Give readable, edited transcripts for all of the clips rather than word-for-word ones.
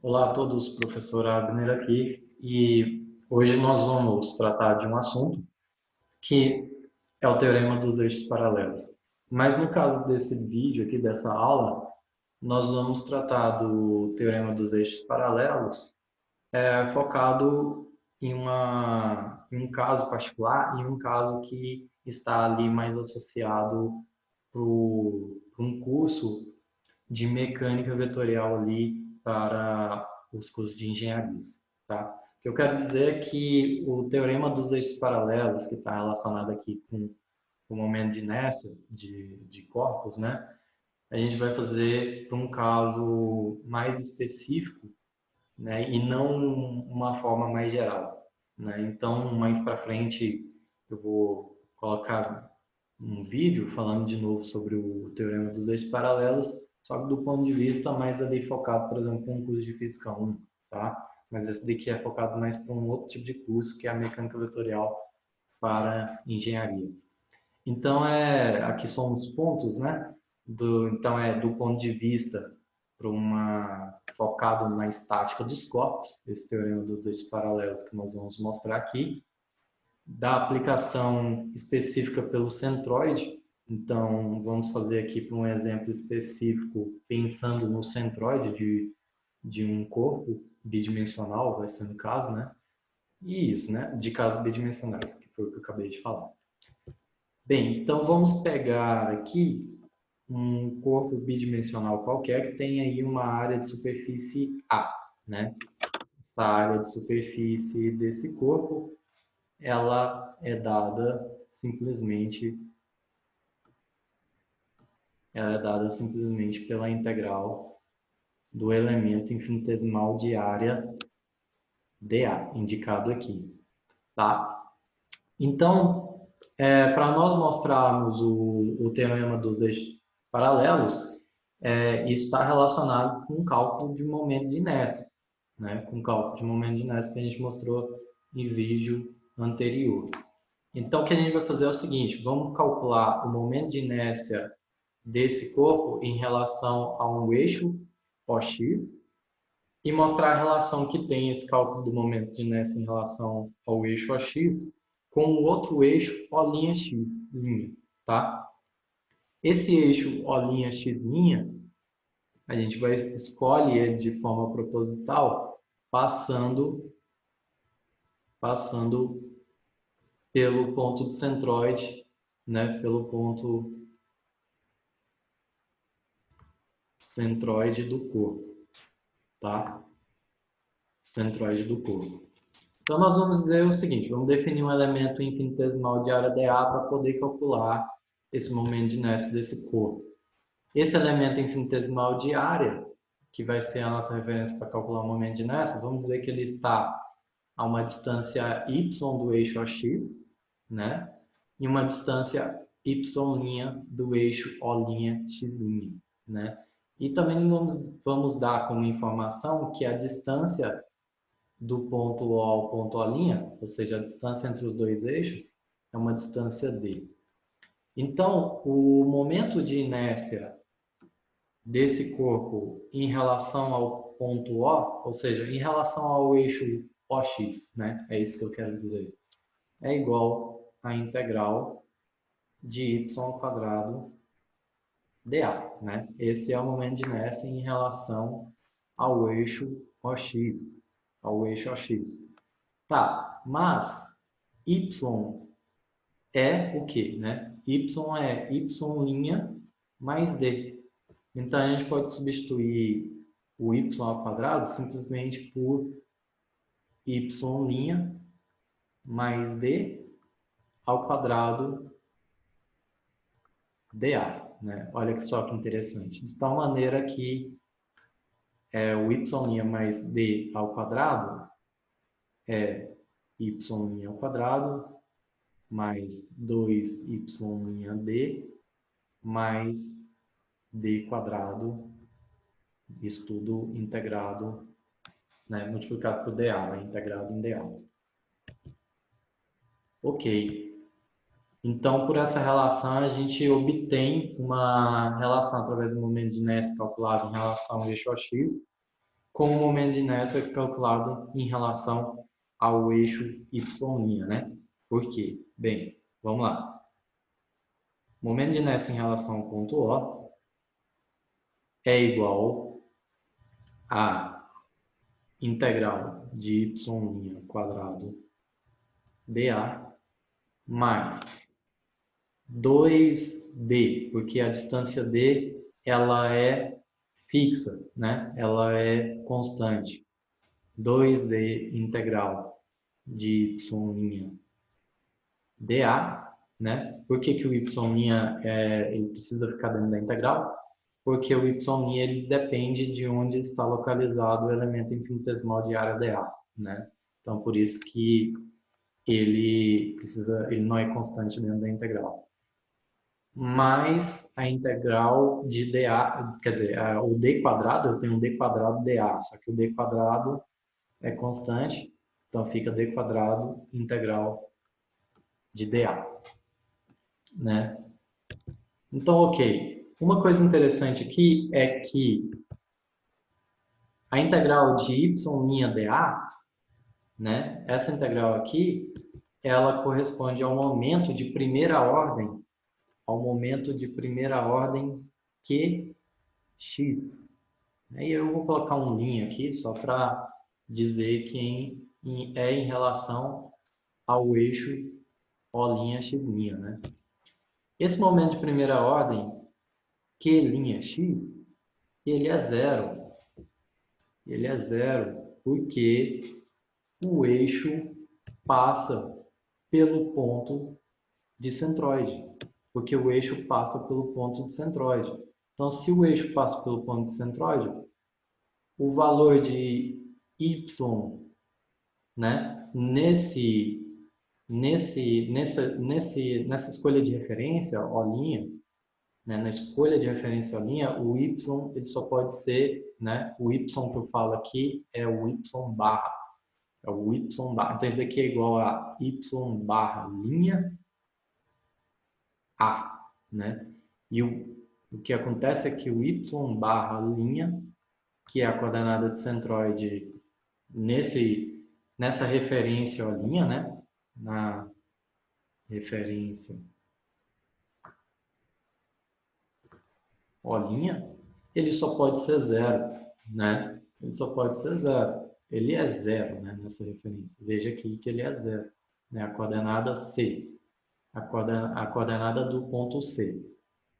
Olá a todos, professor Abner aqui, e hoje nós vamos tratar de um assunto que é o teorema dos eixos paralelos. Mas no caso desse vídeo aqui, dessa aula, nós vamos tratar do teorema dos eixos paralelos focado em um caso particular, em um caso que está ali mais associado para um curso de mecânica vetorial ali para os cursos de engenharia, tá? O que eu quero dizer é que o teorema dos eixos paralelos, que está relacionado aqui com o momento de inércia de corpos, né? A gente vai fazer para um caso mais específico, né? E não uma forma mais geral, né? Então, mais para frente, eu vou colocar um vídeo falando de novo sobre o teorema dos eixos paralelos, só que do ponto de vista mais ali focado, por exemplo, com um curso de Física 1, tá? Mas esse daqui é focado mais para um outro tipo de curso, que é a mecânica vetorial para engenharia. Então, aqui são os pontos, né? Então, do ponto de vista para uma focado na estática dos corpos, esse teorema dos eixos paralelos que nós vamos mostrar aqui, da aplicação específica pelo centroide. Então, vamos fazer aqui para um exemplo específico, pensando no centroide de um corpo bidimensional, vai ser no caso, né? E isso, né? De casos bidimensionais, que foi o que eu acabei de falar. Bem, então vamos pegar aqui um corpo bidimensional qualquer que tenha aí uma área de superfície A, né? Essa área de superfície desse corpo, ela é dada simplesmente pela integral do elemento infinitesimal de área dA, indicado aqui, tá? Então, para nós mostrarmos o teorema dos eixos paralelos, isso está relacionado com o cálculo de momento de inércia, né? Com o cálculo de momento de inércia que a gente mostrou em vídeo anterior. Então, o que a gente vai fazer é o seguinte, vamos calcular o momento de inércia desse corpo em relação a um eixo OX e mostrar a relação que tem esse cálculo do momento de inércia em relação ao eixo OX com o outro eixo O'X', tá? Esse eixo O'X', a gente vai escolhe ele de forma proposital, passando pelo ponto de centroide, né? Pelo ponto centroide do corpo, tá? Centroide do corpo. Então, nós vamos dizer o seguinte, vamos definir um elemento infinitesimal de área dA para poder calcular esse momento de inércia desse corpo. Esse elemento infinitesimal de área, que vai ser a nossa referência para calcular o momento de inércia, vamos dizer que ele está a uma distância y do eixo x, né? E uma distância y' do eixo O'X', né? E também vamos dar como informação que a distância do ponto O ao ponto O', ou seja, a distância entre os dois eixos, é uma distância d. Então, o momento de inércia desse corpo em relação ao ponto O, ou seja, em relação ao eixo OX, né? É isso que eu quero dizer. É igual à integral de y² dA, né? Esse é o momento de inércia em relação ao eixo OX, Tá, mas y é o quê, né? Y é y' mais d. Então, a gente pode substituir o y² simplesmente por y' mais d ao quadrado dA, né? Olha só que interessante. De tal maneira que o y' mais d ao quadrado é y' ao quadrado mais 2y'd mais d quadrado, isso tudo integrado, né, multiplicado por dA, né, integrado em dA. Ok. Então, por essa relação, a gente obtém uma relação através do momento de inércia calculado em relação ao eixo X, com o momento de inércia calculado em relação ao eixo y', né? Por quê? Bem, vamos lá. Momento de inércia em relação ao ponto O é igual a integral de y' quadrado dA mais 2D, porque a distância D ela é fixa, né? Ela é constante. 2D integral de y' dA, né? Por que o y' ele precisa ficar dentro da integral? Porque o y' ele depende de onde está localizado o elemento infinitesimal de área dA, né? Então, por isso que ele não é constante dentro da integral. Mas a integral de dA, quer dizer, o d quadrado, eu tenho um d quadrado dA, só que o d quadrado é constante, então fica d quadrado integral de dA, né? Então, ok. Uma coisa interessante aqui é que a integral de y' dA, né? Essa integral aqui, ela corresponde ao momento de primeira ordem, QX. E eu vou colocar um linha aqui só para dizer que é em relação ao eixo O'X', né? Esse momento de primeira ordem, Q'X, ele é zero. Ele é zero porque o eixo passa pelo ponto de centroide. Porque o eixo passa pelo ponto de centroide. Então, se o eixo passa pelo ponto de centroide, o valor de y, né, nessa escolha de referência, O', né, na escolha de referência O', o y ele só pode ser, né, o y que eu falo aqui é o y barra. É o y barra. Então, isso aqui é igual a y barra linha A, né? E o que acontece é que o y barra linha, que é a coordenada de centroide nessa referência O', né? Na referência O', ele só pode ser zero, né? Ele só pode ser zero. Ele é zero, né, nessa referência. Veja aqui que ele é zero, né? A coordenada C, a coordenada do ponto C,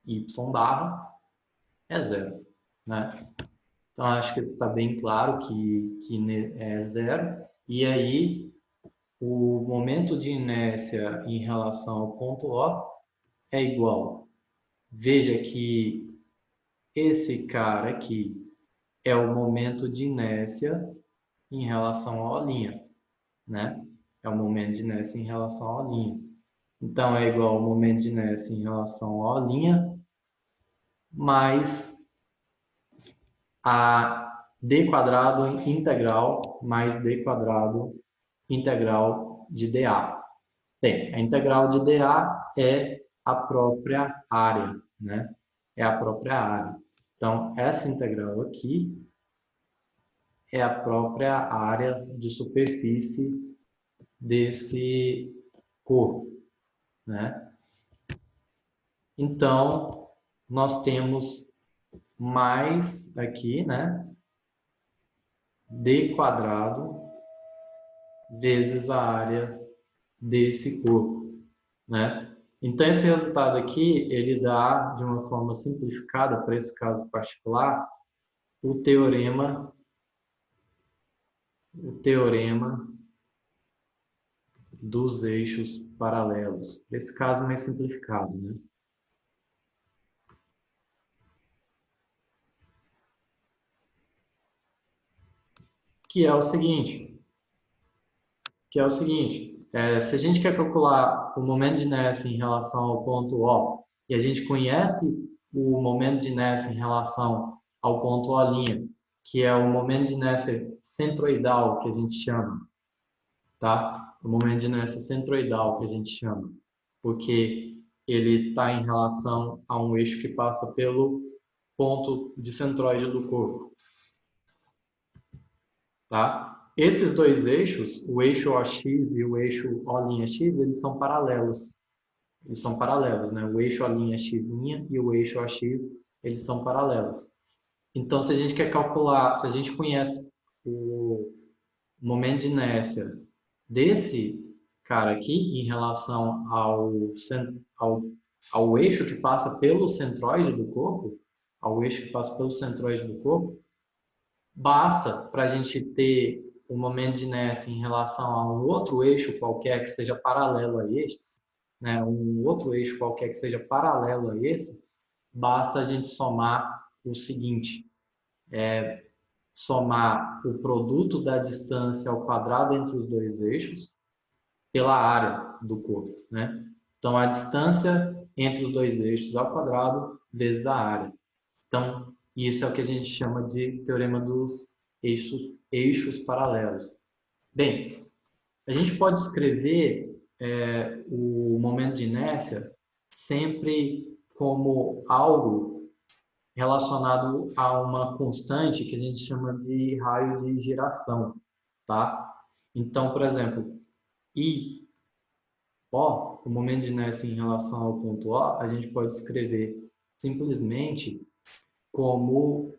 y barra é zero, né? Então, acho que está bem claro que é zero. E aí, o momento de inércia em relação ao ponto O é igual. Veja que esse cara aqui é o momento de inércia em relação à O', né? É o momento de inércia em relação à O'. Então, é igual ao momento de inércia em relação à O' mais a d quadrado integral mais d quadrado integral de dA. Bem, a integral de dA é a própria área, né? É a própria área. Então, essa integral aqui é a própria área de superfície desse corpo, né? Então, nós temos mais aqui, né? D quadrado vezes a área desse corpo, né? Então, esse resultado aqui, ele dá, de uma forma simplificada, para esse caso particular, o teorema dos eixos paralelos. Esse caso mais simplificado, né? Que é o seguinte, se a gente quer calcular o momento de inércia em relação ao ponto O, e a gente conhece o momento de inércia em relação ao ponto O', que é o momento de inércia centroidal que a gente chama, tá? O momento de inércia centroidal que a gente chama, porque ele está em relação a um eixo que passa pelo ponto de centroide do corpo. tá? Esses dois eixos, o eixo OX e o eixo O'X, eles são paralelos. Eles são paralelos, né? O eixo O'X e o eixo OX, eles são paralelos. Então, se a gente quer calcular, se a gente conhece o momento de inércia desse cara aqui em relação ao, ao eixo que passa pelo centroide do corpo, ao eixo que passa pelo centroide do corpo, basta para a gente ter o momento de inércia em relação a um outro eixo qualquer que seja paralelo a esse, né? Um outro eixo qualquer que seja paralelo a esse, basta a gente somar o seguinte, somar o produto da distância ao quadrado entre os dois eixos pela área do corpo, né? Então, a distância entre os dois eixos ao quadrado vezes a área. Então, isso é o que a gente chama de teorema dos eixos paralelos. Bem, a gente pode escrever o momento de inércia sempre como algo relacionado a uma constante que a gente chama de raio de giração, tá? Então, por exemplo, I, O, o momento de inércia em relação ao ponto O, a gente pode escrever simplesmente como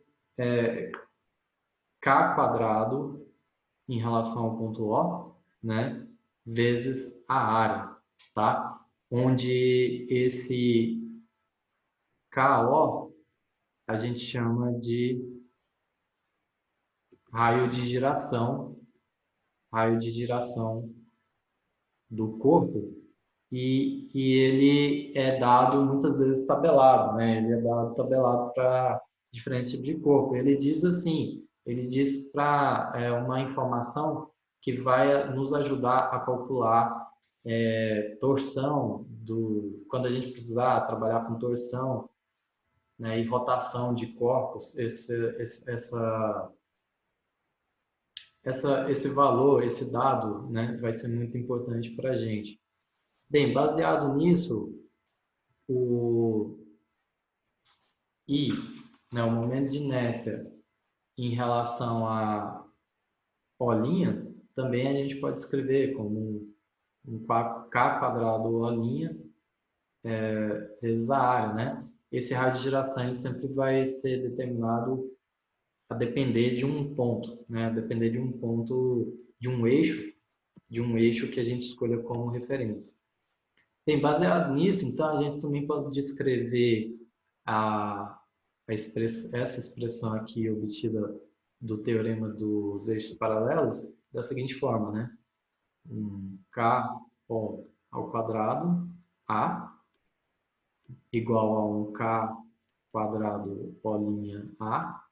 K quadrado em relação ao ponto O, né, vezes a área, tá? Onde esse KO a gente chama de raio de giração do corpo, e ele é dado muitas vezes tabelado, né? Ele é dado tabelado para diferentes tipos de corpo. Ele diz assim, ele diz para uma informação que vai nos ajudar a calcular torção quando a gente precisar trabalhar com torção, né, e rotação de corpos, esse valor, esse dado, né, vai ser muito importante para a gente. Bem, baseado nisso, o I, né, o momento de inércia em relação a O', também a gente pode escrever como um K quadrado O' vezes a área, né? Esse raio de giração ele sempre vai ser determinado a depender de um ponto, né? A depender de um ponto, de um eixo que a gente escolha como referência. Bem, baseado nisso, então a gente também pode descrever essa expressão aqui obtida do teorema dos eixos paralelos da seguinte forma, né? K O ao quadrado A igual a um K quadrado O' A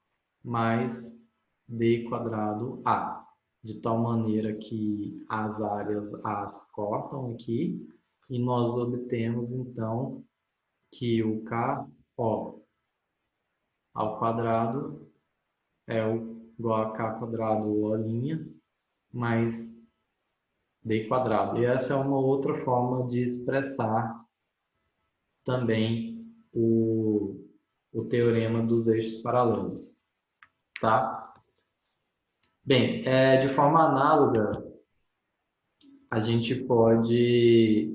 mais D quadrado A, de tal maneira que as áreas A's cortam aqui e nós obtemos então que o KO ao quadrado é igual a K quadrado O' mais D quadrado. E essa é uma outra forma de expressar também o teorema dos eixos paralelos, tá? Bem, de forma análoga, a gente pode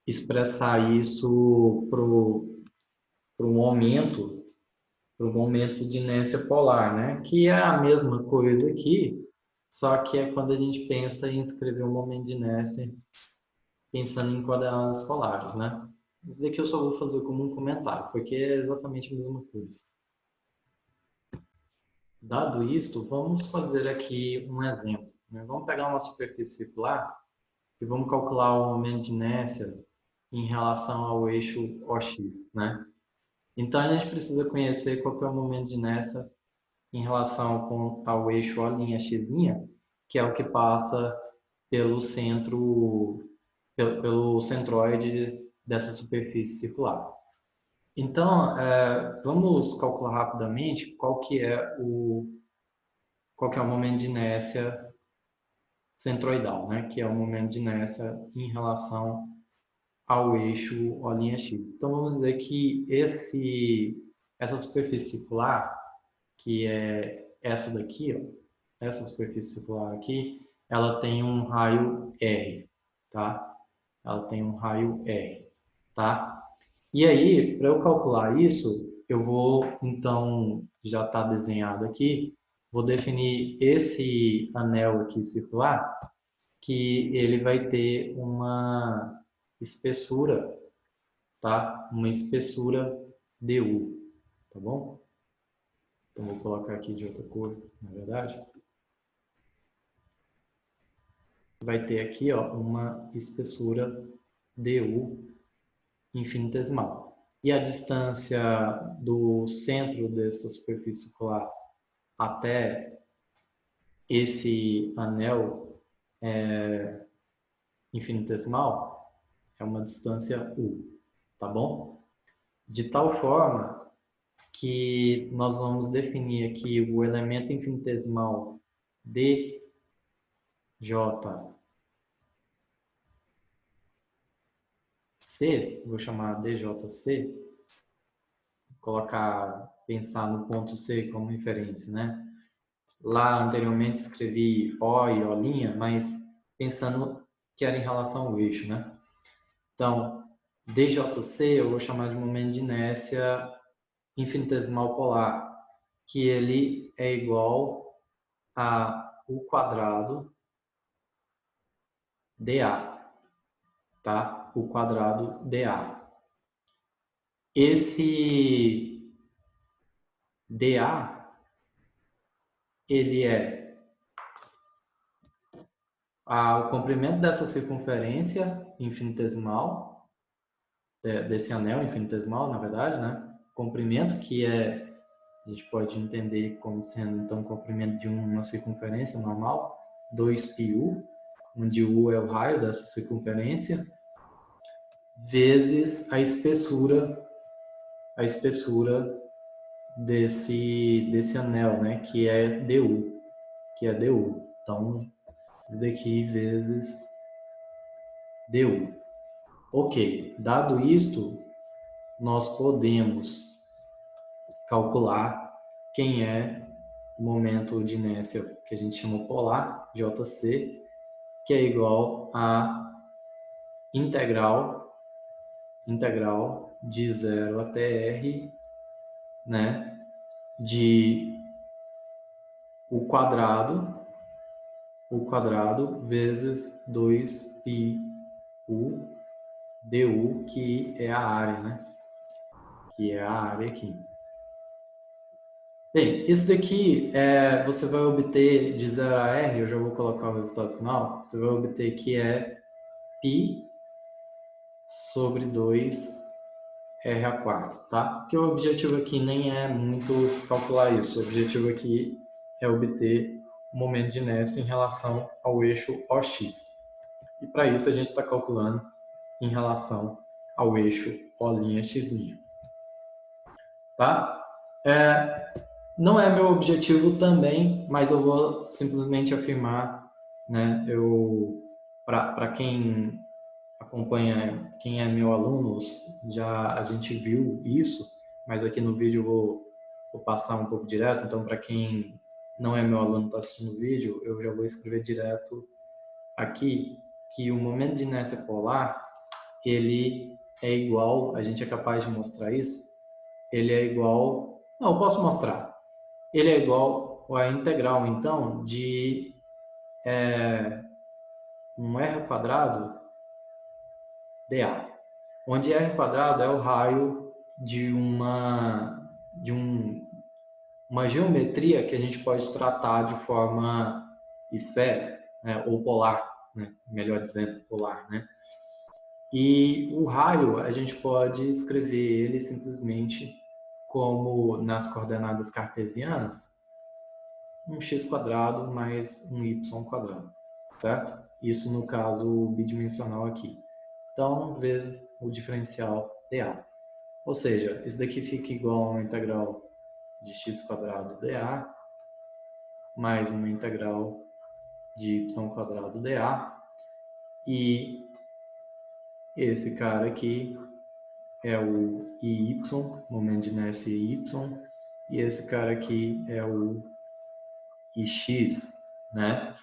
expressar isso para um momento de inércia polar, né? Que é a mesma coisa aqui, só que é quando a gente pensa em escrever um momento de inércia pensando em coordenadas polares, né? Isso daqui eu só vou fazer como um comentário, porque é exatamente a mesma coisa. Dado isto, vamos fazer aqui um exemplo, né? Vamos pegar uma superfície circular e vamos calcular o momento de inércia em relação ao eixo OX, né? Então, a gente precisa conhecer qual que é o momento de inércia em relação ao eixo O'X', que é o que passa pelo pelo centroide dessa superfície circular. Então, vamos calcular rapidamente qual que é o momento de inércia centroidal, né? Que é o momento de inércia em relação ao eixo O'X. Então, vamos dizer que essa superfície circular, que é essa daqui, ó, essa superfície circular aqui, ela tem um raio R, tá? Ela tem um raio R, tá? E aí, para eu calcular isso, eu vou, então, já está desenhado aqui, vou definir esse anel aqui circular, que ele vai ter uma espessura, tá? Uma espessura DU, tá bom? Então, vou colocar aqui de outra cor, na verdade. Vai ter aqui, ó, uma espessura DU infinitesimal. E a distância do centro dessa superfície circular até esse anel infinitesimal é uma distância U, tá bom? De tal forma que nós vamos definir aqui o elemento infinitesimal DJ, vou chamar DJC, pensar no ponto C como referência, né? Lá anteriormente escrevi O e O', mas pensando que era em relação ao eixo, né? Então, DJC eu vou chamar de momento de inércia infinitesimal polar, que ele é igual a U quadrado dA, tá? U quadrado dA. Esse dA, ele é o comprimento dessa circunferência infinitesimal, desse anel infinitesimal, na verdade, né? Comprimento que a gente pode entender como sendo, então, o comprimento de uma circunferência normal, 2πu, onde u é o raio dessa circunferência, vezes a espessura desse anel, né? Que é du. Então, isso daqui vezes du. Ok, dado isto, nós podemos calcular quem é o momento de inércia que a gente chama polar, JC, que é igual a integral de 0 até R, né, de o quadrado vezes 2πu du, que é a área, né? Que é a área aqui. Bem, isso daqui você vai obter de 0 a R, eu já vou colocar o resultado final, você vai obter que é π sobre 2 R a quarta, tá? Porque o objetivo aqui nem é muito calcular isso, o objetivo aqui é obter o momento de inércia em relação ao eixo OX. E para isso a gente está calculando em relação ao eixo O'X'. Tá? Não é meu objetivo também, mas eu vou simplesmente afirmar, né? Para quem acompanha, quem é meu aluno, a gente viu isso, mas aqui no vídeo eu vou passar um pouco direto, então para quem não é meu aluno e está assistindo o vídeo, eu já vou escrever direto aqui que o momento de inércia polar, ele é igual, a gente é capaz de mostrar isso, ele é igual, não, eu posso mostrar, ele é igual à integral, então, de um R quadrado dA, onde R quadrado é o raio de uma geometria que a gente pode tratar de forma esférica, né, ou polar, né, melhor dizendo, polar, né? E o raio, a gente pode escrever ele simplesmente como nas coordenadas cartesianas, um x² mais um y², certo? Isso no caso bidimensional aqui. Então, vezes o diferencial dA. Ou seja, isso daqui fica igual a uma integral de x² dA mais uma integral de y² dA. E esse cara aqui é o IY, momento de inércia Y, e esse cara aqui é o IX, né?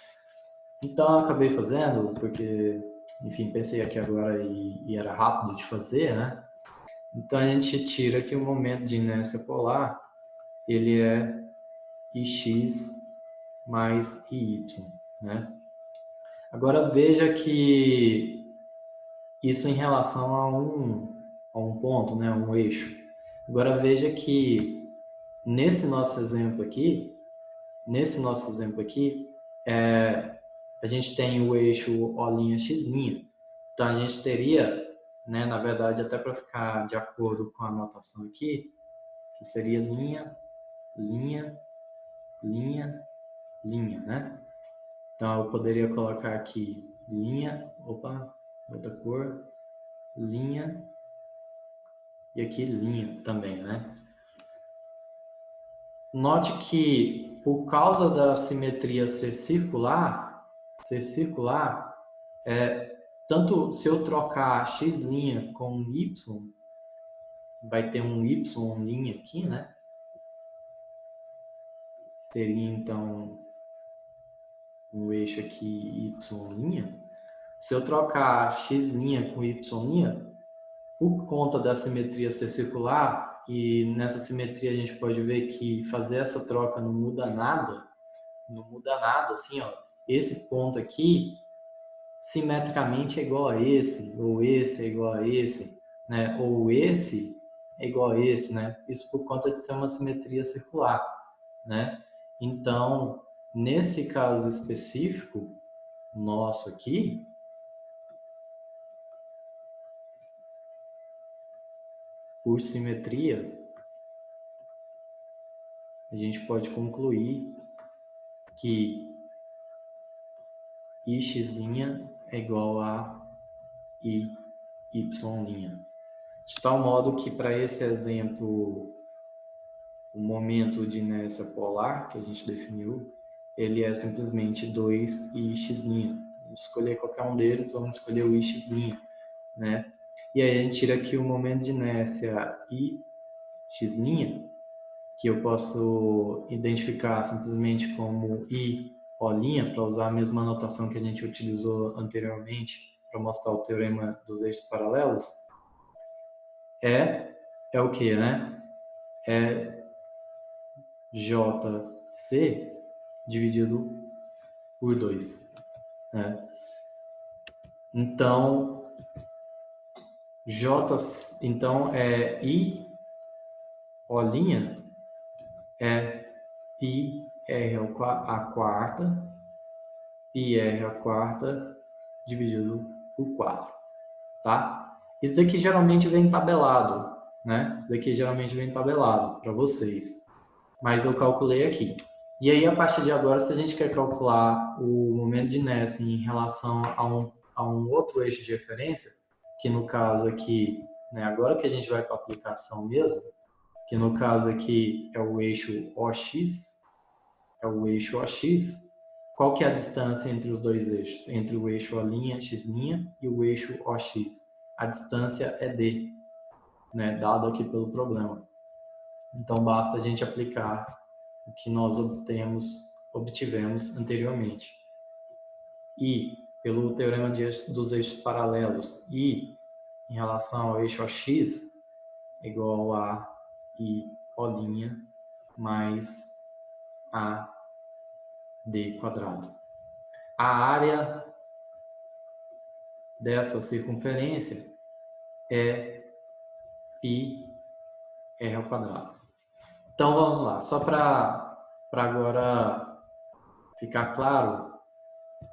Então, eu acabei fazendo, porque, enfim, pensei aqui agora e era rápido de fazer, né? Então, a gente tira que o momento de inércia polar, ele é ix mais iy, né? Agora, veja que isso em relação a um ponto, né? Um eixo. Agora, veja que nesse nosso exemplo aqui, a gente tem o eixo O'X'. Então, a gente teria, né, na verdade, até para ficar de acordo com a anotação aqui, que seria linha, linha, linha, linha, né? Então, eu poderia colocar aqui linha, opa, outra cor, linha, e aqui linha também, né? Note que, por causa da simetria ser circular, tanto se eu trocar x' com y, vai ter um y' aqui, né? Teria, então, um eixo aqui y'. Se eu trocar x' com y', por conta da simetria ser circular, e nessa simetria a gente pode ver que fazer essa troca não muda nada, assim, ó. Esse ponto aqui, simetricamente é igual a esse é igual a esse, né? Ou esse é igual a esse, né? Isso por conta de ser uma simetria circular, né? Então, nesse caso específico nosso aqui, por simetria, a gente pode concluir que ix' é igual a iy'. De tal modo que, para esse exemplo, o momento de inércia polar que a gente definiu, ele é simplesmente 2ix'. Vamos escolher qualquer um deles, vamos escolher o ix', né? E aí a gente tira aqui o momento de inércia ix', que eu posso identificar simplesmente como I bolinha, para usar a mesma anotação que a gente utilizou anteriormente para mostrar o teorema dos eixos paralelos, é o que, né? É JC dividido por 2, né? Então, então I bolinha é pi r a quarta, pi r a quarta dividido por 4, tá? Isso daqui geralmente vem tabelado, né? Isso daqui geralmente vem tabelado para vocês, mas eu calculei aqui. E aí, a partir de agora, se a gente quer calcular o momento de inércia em relação a um outro eixo de referência, que no caso aqui, né, agora que a gente vai para a aplicação mesmo, que no caso aqui é o eixo OX, qual que é a distância entre os dois eixos? Entre o eixo O'X' e o eixo OX. A distância é D, né, dado aqui pelo problema. Então, basta a gente aplicar o que nós obtivemos anteriormente. E, pelo teorema dos eixos paralelos, I em relação ao eixo OX é igual a I O' mais a d quadrado. A área dessa circunferência é πr ao quadrado. Então vamos lá, só para agora ficar claro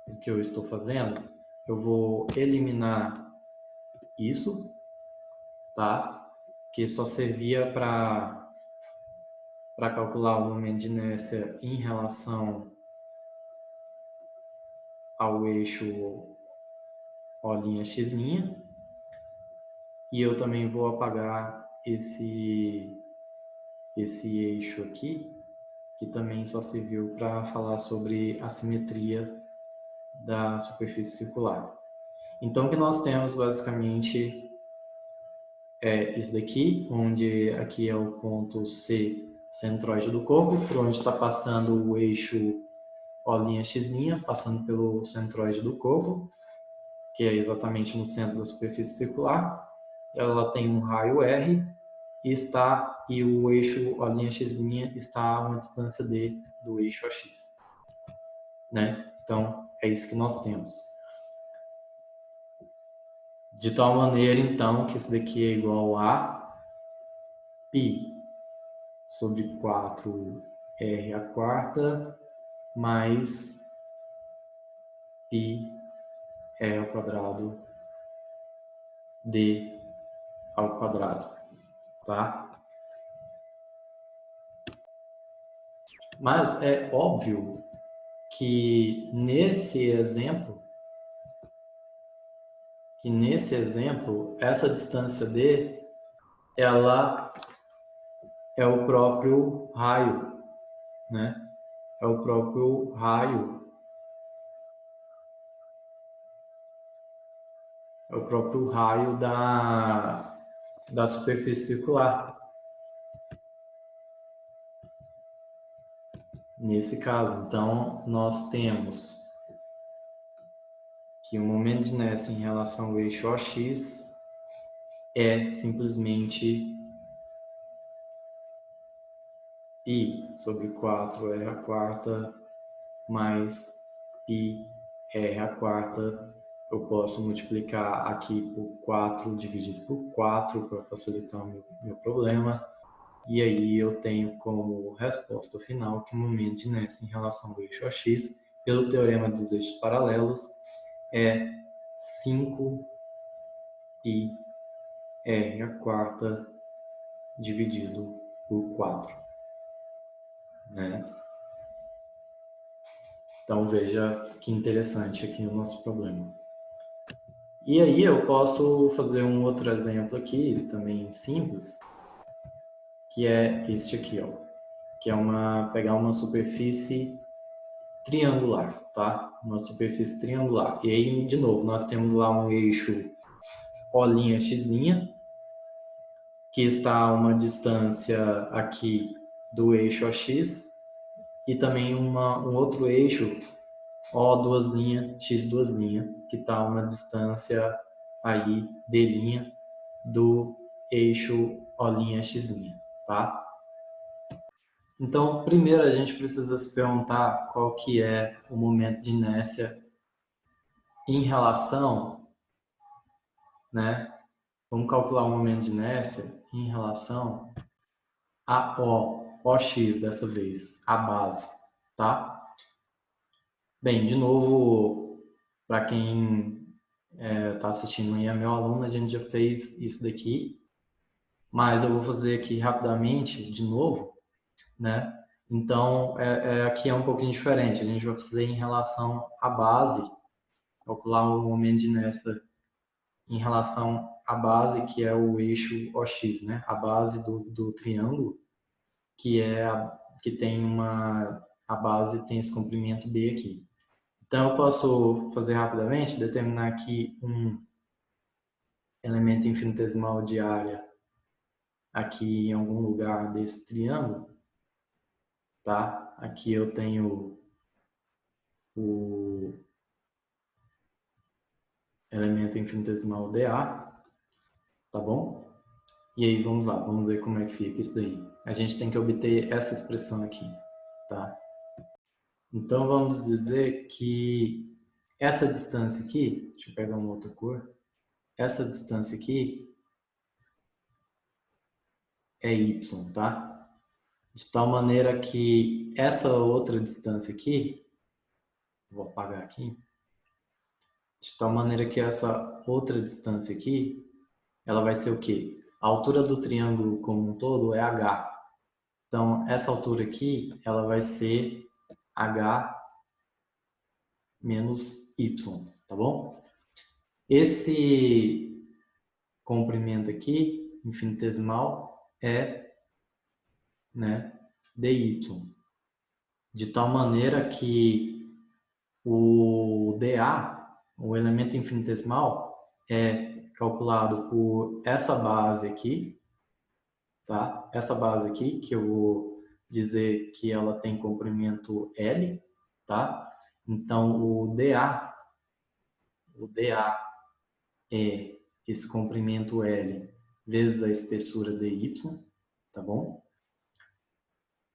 o que eu estou fazendo, eu vou eliminar isso, tá? Que só servia para calcular o momento de inércia em relação ao eixo O'X', e eu também vou apagar esse eixo aqui, que também só serviu para falar sobre a simetria da superfície circular. Então, o que nós temos basicamente é isso daqui, onde aqui é o ponto C, centroide do corpo, por onde está passando o eixo O'X', passando pelo centroide do corpo, que é exatamente no centro da superfície circular. Ela tem um raio R e o eixo O'X' está a uma distância D do eixo AX. Né? Então, é isso que nós temos. De tal maneira, então, que isso daqui é igual a π sobre 4r à quarta mais πr ao quadrado d ao quadrado, tá? Mas é óbvio que nesse exemplo, essa distância d, ela é o próprio raio, né? É o próprio raio. É o próprio raio da superfície circular. Nesse caso, então, nós temos que o momento de inércia em relação ao eixo OX é simplesmente π sobre 4r à quarta mais πr à quarta. Eu posso multiplicar aqui por 4 dividido por 4 para facilitar o meu problema. E aí eu tenho como resposta final que o momento de inércia em relação ao eixo AX, pelo teorema dos eixos paralelos, é 5πr à quarta dividido por 4. Né? Então veja que interessante aqui o nosso problema. E aí eu posso fazer um outro exemplo aqui, também simples, que é este aqui, ó, que é pegar uma superfície triangular, tá? Uma superfície triangular. E aí, de novo, nós temos lá um eixo O'X', que está a uma distância aqui do eixo AX, e também um outro eixo O', X', que está a uma distância aí, D', do eixo O'X', tá? Então, primeiro a gente precisa se perguntar qual que é o momento de inércia em relação, né? Vamos calcular o momento de inércia em relação a OX dessa vez, a base, tá? Bem, de novo, para quem está assistindo aí é meu aluno, a gente já fez isso daqui, mas eu vou fazer aqui rapidamente, de novo, né? Então, aqui é um pouquinho diferente. A gente vai fazer em relação à base, calcular o momento de inércia em relação à base, que é o eixo OX, né? A base do triângulo, que tem a base tem esse comprimento B aqui. Então, eu posso fazer rapidamente, determinar aqui um elemento infinitesimal de área aqui em algum lugar desse triângulo, tá? Aqui eu tenho o elemento infinitesimal dA, tá bom? E aí, vamos lá, vamos ver como é que fica isso daí. A gente tem que obter essa expressão aqui, tá? Então, vamos dizer que essa distância aqui, deixa eu pegar uma outra cor, essa distância aqui é y, tá? De tal maneira que essa outra distância aqui, vou apagar aqui, de tal maneira que essa outra distância aqui, ela vai ser o quê? A altura do triângulo como um todo é h. Então, essa altura aqui, ela vai ser h menos y, tá bom? Esse comprimento aqui, infinitesimal, é, né, dy. De tal maneira que o dA, o elemento infinitesimal, é calculado por essa base aqui, tá? Essa base aqui, que eu vou dizer que ela tem comprimento L, tá? Então, o DA é esse comprimento L vezes a espessura dy, tá bom?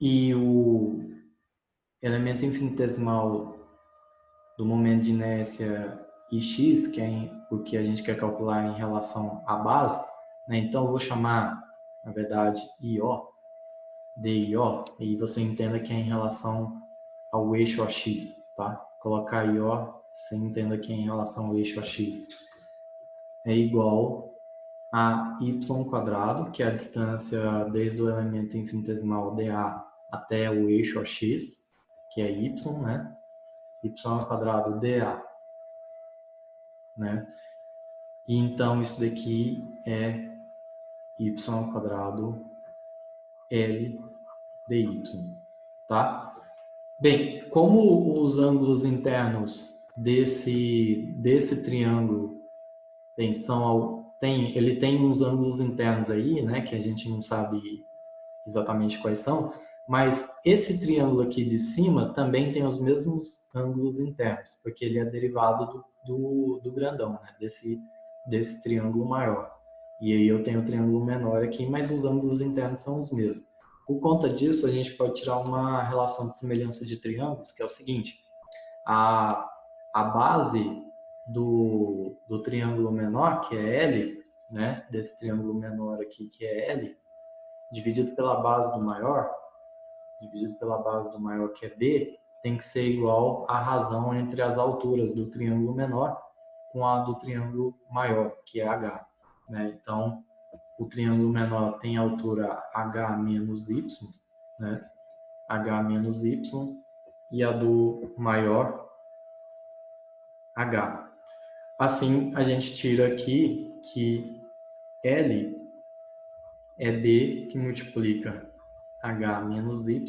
E o elemento infinitesimal do momento de inércia ix, que é o que a gente quer calcular em relação à base, né? Então eu vou chamar, na verdade, IO, DIO, e você entenda que é em relação ao eixo AX, tá? Colocar IO, você entenda que é em relação ao eixo AX, é igual a y quadrado, que é a distância desde o elemento infinitesimal dA até o eixo AX, que é y, né? Y ao quadrado dA, né? E então isso daqui é y ao quadrado L dy, tá? Bem, como os ângulos internos desse triângulo ele tem uns ângulos internos aí, né, que a gente não sabe exatamente quais são, mas esse triângulo aqui de cima também tem os mesmos ângulos internos, porque ele é derivado do grandão, né, desse triângulo maior. E aí eu tenho o triângulo menor aqui, mas os ângulos internos são os mesmos. Por conta disso, a gente pode tirar uma relação de semelhança de triângulos, que é o seguinte: a, a base do triângulo menor, que é L, né, desse triângulo menor aqui, que é L, dividido pela base do maior, que é B, tem que ser igual à razão entre as alturas do triângulo menor com a do triângulo maior, que é H. Né? Então, o triângulo menor tem a altura H menos Y, né? H menos Y, e a do maior, H. Assim, a gente tira aqui que L é B que multiplica H menos Y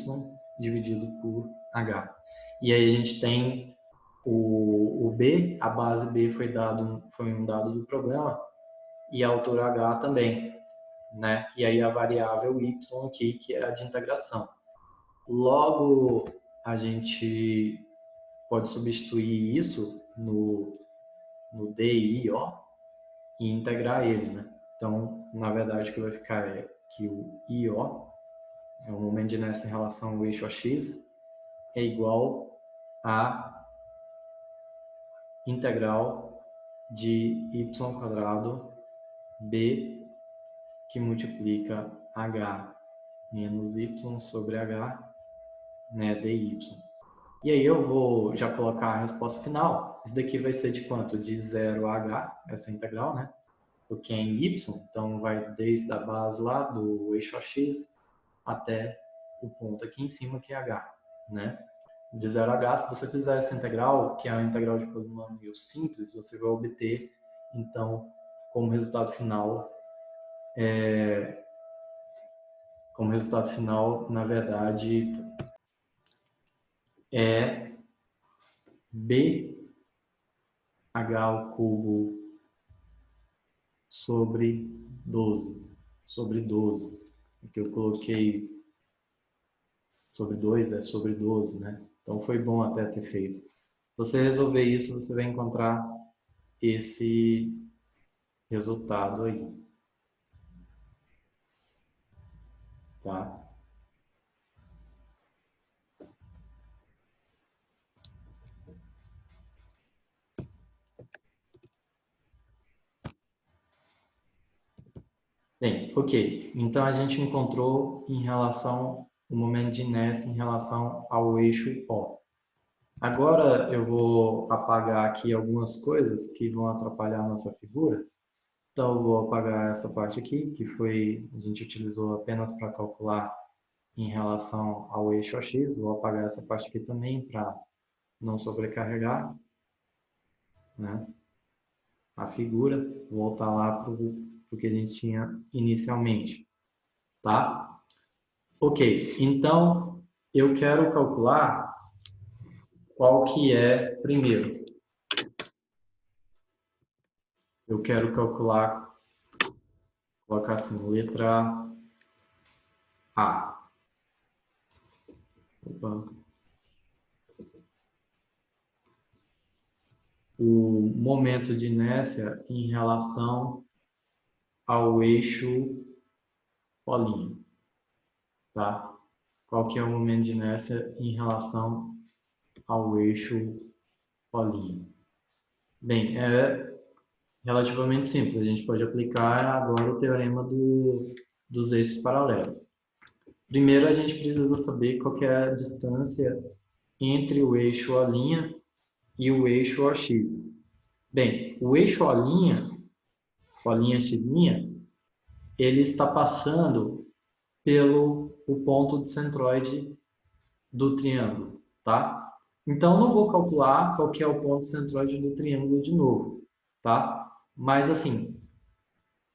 dividido por H. E aí a gente tem o B, a base B foi um dado do problema, e a altura H também, né? E aí a variável Y aqui, que é a de integração. Logo, a gente pode substituir isso no DIO e integrar ele, né? Então, na verdade, o que vai ficar é que o IO, é o momento de inércia em relação ao eixo AX, é igual a integral de y quadrado b, que multiplica h menos y sobre h, né, dy. E aí eu vou já colocar a resposta final. Isso daqui vai ser de quanto? De 0 a h, essa integral, né? Porque é em y, então vai desde a base lá do eixo AX até o ponto aqui em cima, que é h, né? De 0 a h, se você fizer essa integral, que é a integral de polinômio simples, você vai obter, então, como resultado final, na verdade, é bh ao cubo sobre 12. Sobre 12. Aqui eu coloquei sobre 2, é sobre 12, né? Então foi bom até ter feito. Se você resolver isso, você vai encontrar esse resultado aí. Tá? Bem, ok. Então a gente encontrou em relação o momento de inércia em relação ao eixo O. Agora eu vou apagar aqui algumas coisas que vão atrapalhar a nossa figura. Então eu vou apagar essa parte aqui, que a gente utilizou apenas para calcular em relação ao eixo AX. Vou apagar essa parte aqui também para não sobrecarregar, né, a figura. Vou voltar lá para o que a gente tinha inicialmente. Tá? Ok, então eu quero calcular qual que é primeiro. Eu quero calcular, colocar assim, letra A. Opa. momento de inércia em relação ao eixo O', tá? Qual que é o momento de inércia em relação ao eixo O'? Bem, é relativamente simples. A gente pode aplicar agora o teorema dos eixos paralelos. Primeiro, a gente precisa saber qual que é a distância entre o eixo O' e o eixo OX. Bem, o eixo O'X', ele está passando pelo o ponto de centroide do triângulo, tá? Então, não vou calcular qual que é o ponto centroide do triângulo de novo, tá? Mas, assim,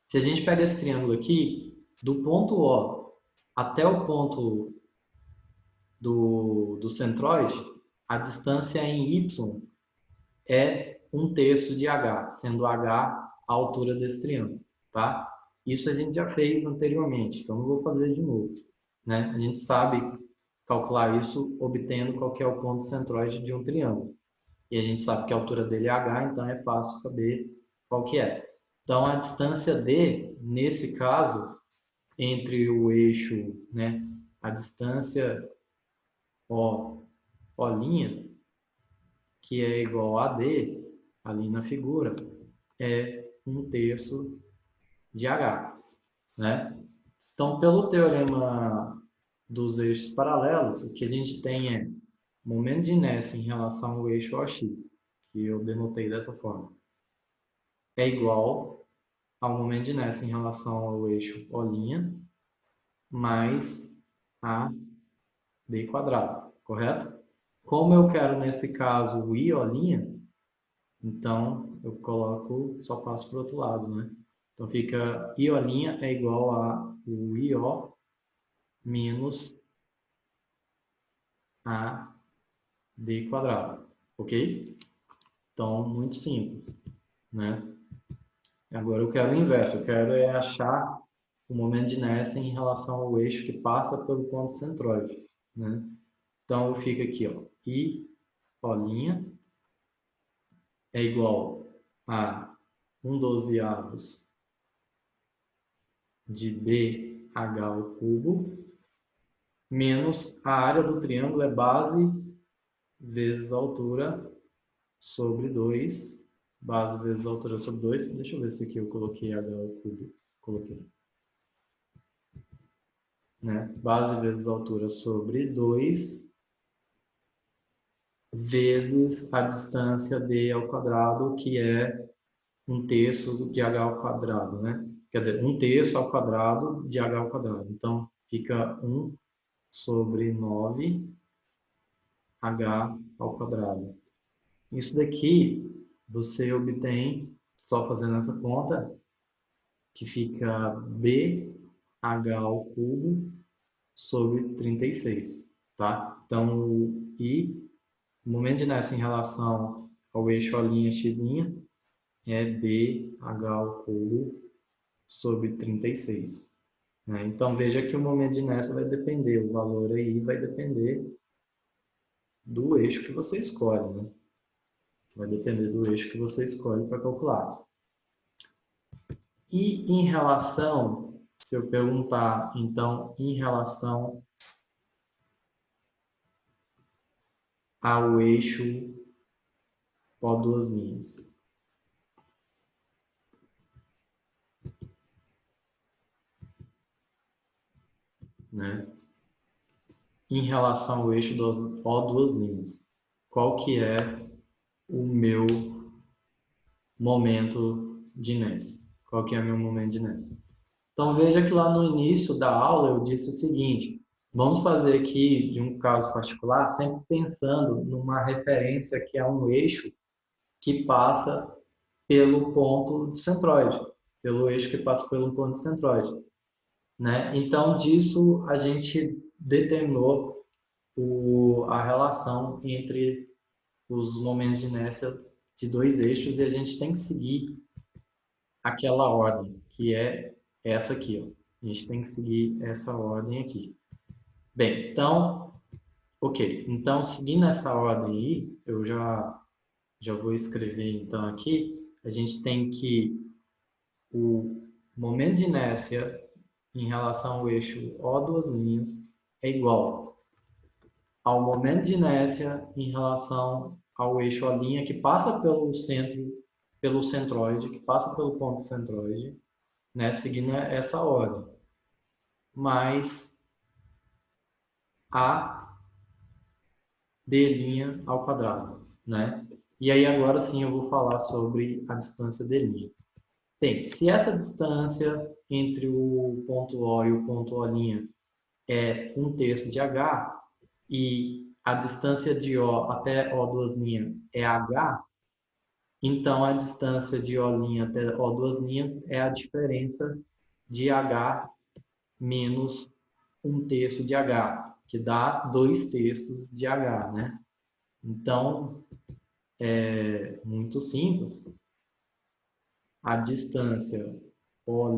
se a gente pega esse triângulo aqui, do ponto O até o ponto do centroide, a distância em Y é 1/3 de H, sendo H a altura desse triângulo, tá? Isso a gente já fez anteriormente, então não vou fazer de novo, né? A gente sabe calcular isso obtendo qual que é o ponto centroide de um triângulo. E a gente sabe que a altura dele é H, então é fácil saber qual que é. Então a distância D, nesse caso, entre o eixo, né, a distância O', que é igual a D, ali na figura, é 1/3 de H, né? Então, pelo teorema dos eixos paralelos, o que a gente tem é momento de inércia em relação ao eixo OX, que eu denotei dessa forma, é igual ao momento de inércia em relação ao eixo O' mais a d quadrado, correto? Como eu quero, nesse caso, o I', então eu coloco, só passo para o outro lado, né? Então fica I' é igual a o IO menos a d quadrado, ok? Então, muito simples, né? Agora eu quero o inverso, eu quero achar o momento de inércia em relação ao eixo que passa pelo ponto centroide, né? Então, fica aqui, ó, I' é igual a 1/12 de BH ao cubo, menos a área do triângulo é base vezes altura sobre 2. Base vezes altura sobre 2. Deixa eu ver se aqui eu coloquei h ao cubo. Coloquei. Né? Base vezes altura sobre 2 vezes a distância d ao quadrado, que é 1/3 de h ao quadrado, né? Quer dizer, 1/3 ao quadrado de h ao quadrado. Então, fica 1 sobre 9 h ao quadrado. Isso daqui você obtém, só fazendo essa conta, que fica bh ao cubo sobre 36, tá? Então, o I, o momento de inércia em relação ao eixo O'X' é bh ao cubo sobre 36. Né? Então, veja que o momento de inércia vai depender, o valor aí vai depender do eixo que você escolhe, né? Vai depender do eixo que você escolhe para calcular. E em relação, se eu perguntar, então, em relação ao eixo O', né? Em relação ao eixo O', qual que é o meu momento de inércia? Qual que é o meu momento de inércia? Então, veja que lá no início da aula eu disse o seguinte, vamos fazer aqui de um caso particular, sempre pensando numa referência que é um eixo que passa pelo ponto de centroide, pelo eixo que passa pelo ponto de centroide, né? Então, disso a gente determinou a relação entre os momentos de inércia de dois eixos e a gente tem que seguir aquela ordem, que é essa aqui, ó. A gente tem que seguir essa ordem aqui. Bem, então, ok. Então, seguindo essa ordem aí, eu já já vou escrever então aqui, a gente tem que o momento de inércia em relação ao eixo O duas linhas é igual ao momento de inércia em relação ao eixo O' que passa pelo centro, pelo centroide, que passa pelo ponto centroide, né, seguindo essa ordem, mais a d' ao quadrado, né? E aí agora sim eu vou falar sobre a distância d'. Bem, se essa distância entre o ponto O e o ponto O' é 1/3 de h, e a distância de O até O duas linhas é h, então a distância de O' até O duas linhas é a diferença de h menos 1/3 de h, que dá 2/3 de h, né? Então, é muito simples. A distância O',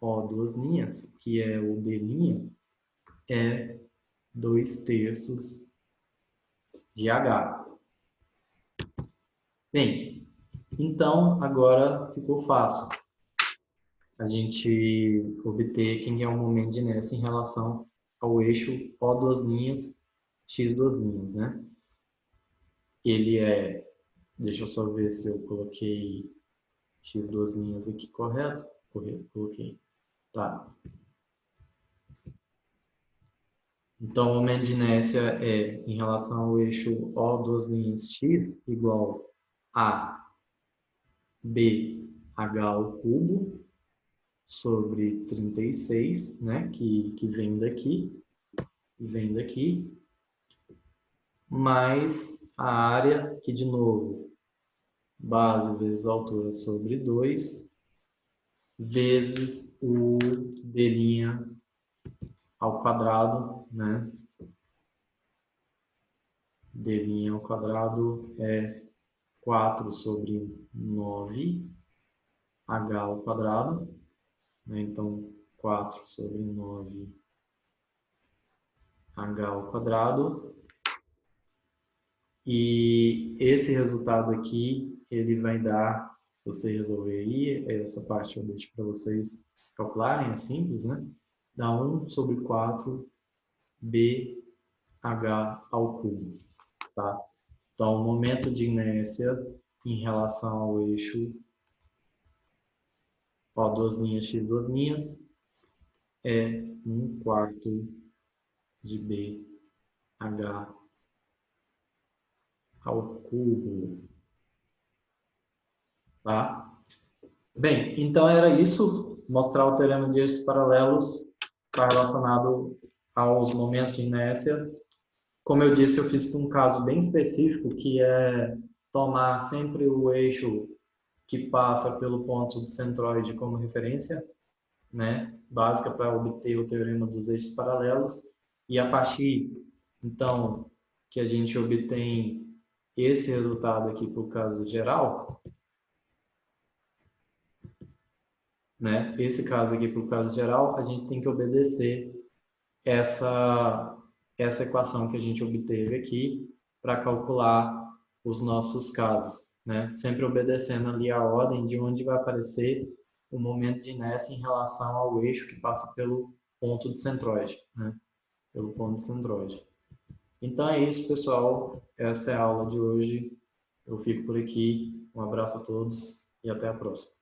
O duas linhas, que é o d', é 2/3 de h. Bem, então agora ficou fácil a gente obter quem é o momento de inércia em relação ao eixo O duas linhas, X duas linhas, né? Ele é, deixa eu só ver se eu coloquei X duas linhas aqui correto. Coloquei. Tá. Então, o momento de inércia é em relação ao eixo O duas linhas X igual a BH ao cubo sobre 36, né? Que vem daqui, mais a área, que de novo, base vezes altura sobre 2, vezes o d' ao quadrado, né? D' ao quadrado é 4 sobre 9, h ao quadrado, né? Então, 4 sobre 9, h ao quadrado. E esse resultado aqui, ele vai dar, se você resolver aí, essa parte eu deixo para vocês calcularem, é simples, né? Dá 1 sobre 4 bh ao cubo, tá? Então, o momento de inércia em relação ao eixo O duas linhas, X duas linhas, é 1/4 de bh ao cubo, tá? Bem, então era isso, mostrar o teorema de eixos paralelos está relacionado aos momentos de inércia. Como eu disse, eu fiz para um caso bem específico, que é tomar sempre o eixo que passa pelo ponto de centroide como referência, né, básica para obter o teorema dos eixos paralelos, e a partir, então, que a gente obtém esse resultado aqui para o caso geral, né, esse caso aqui para o caso geral, a gente tem que obedecer essa equação que a gente obteve aqui para calcular os nossos casos, né? Sempre obedecendo ali a ordem de onde vai aparecer o momento de inércia em relação ao eixo que passa pelo ponto de centroide, né? Pelo ponto de centroide. Então é isso, pessoal. Essa é a aula de hoje. Eu fico por aqui. Um abraço a todos e até a próxima.